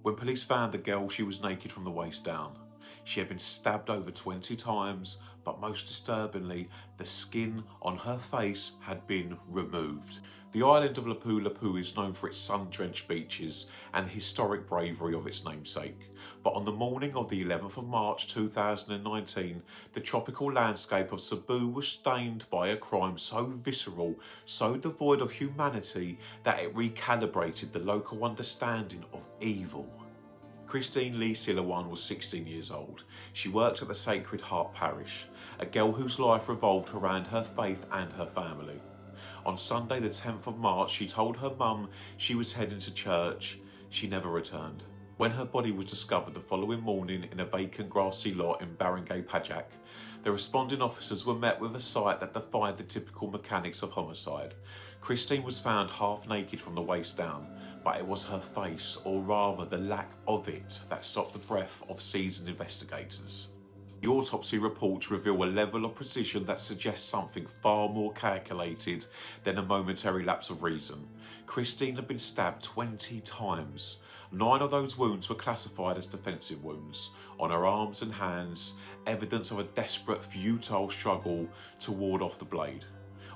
When police found the girl, she was naked from the waist down. She had been stabbed over 20 times, but most disturbingly, the skin on her face had been removed. The island of Lapu-Lapu is known for its sun-drenched beaches and the historic bravery of its namesake. But on the morning of the 11th of March 2019, the tropical landscape of Cebu was stained by a crime so visceral, so devoid of humanity, that it recalibrated the local understanding of evil. Christine Lee Silawan was 16 years old. She worked at the Sacred Heart Parish, a girl whose life revolved around her faith and her family. On Sunday the 10th of March, she told her mum she was heading to church. She never returned. When her body was discovered the following morning in a vacant grassy lot in Barangay Pajak, the responding officers were met with a sight that defied the typical mechanics of homicide. Christine was found half naked from the waist down, but it was her face, or rather the lack of it, that stopped the breath of seasoned investigators. The autopsy reports reveal a level of precision that suggests something far more calculated than a momentary lapse of reason. Christine had been stabbed 20 times. 9 of those wounds were classified as defensive wounds. On her arms and hands, evidence of a desperate, futile struggle to ward off the blade.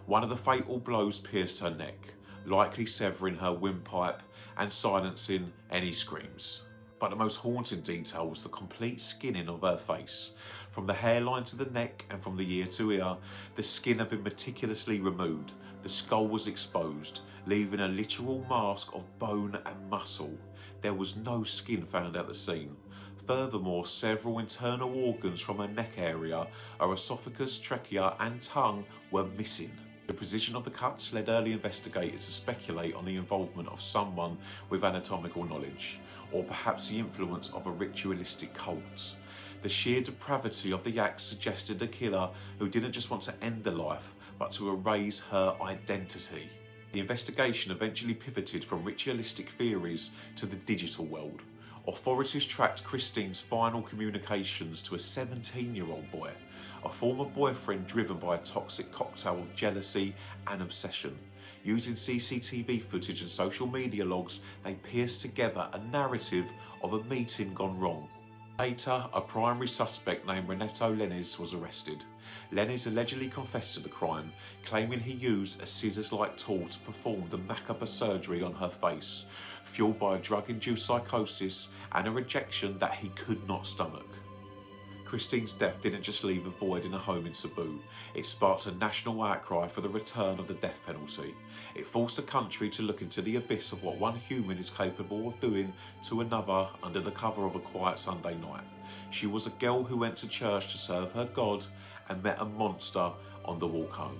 One of the fatal blows pierced her neck, likely severing her windpipe and silencing any screams. But the most haunting detail was the complete skinning of her face. From the hairline to the neck and from the ear to ear, the skin had been meticulously removed. The skull was exposed, leaving a literal mask of bone and muscle. There was no skin found at the scene. Furthermore, several internal organs from her neck area, her esophagus, trachea and tongue were missing. The precision of the cuts led early investigators to speculate on the involvement of someone with anatomical knowledge, or perhaps the influence of a ritualistic cult. The sheer depravity of the act suggested a killer who didn't just want to end a life, but to erase her identity. The investigation eventually pivoted from ritualistic theories to the digital world. Authorities tracked Christine's final communications to a 17-year-old boy, a former boyfriend driven by a toxic cocktail of jealousy and obsession. Using CCTV footage and social media logs, they pieced together a narrative of a meeting gone wrong. Later, a primary suspect named Renato Lenis was arrested. Lenis allegedly confessed to the crime, claiming he used a scissors-like tool to perform the macabre surgery on her face, fueled by a drug-induced psychosis and a rejection that he could not stomach. Christine's death didn't just leave a void in a home in Cebu. It sparked a national outcry for the return of the death penalty. It forced the country to look into the abyss of what one human is capable of doing to another under the cover of a quiet Sunday night. She was a girl who went to church to serve her God and met a monster on the walk home.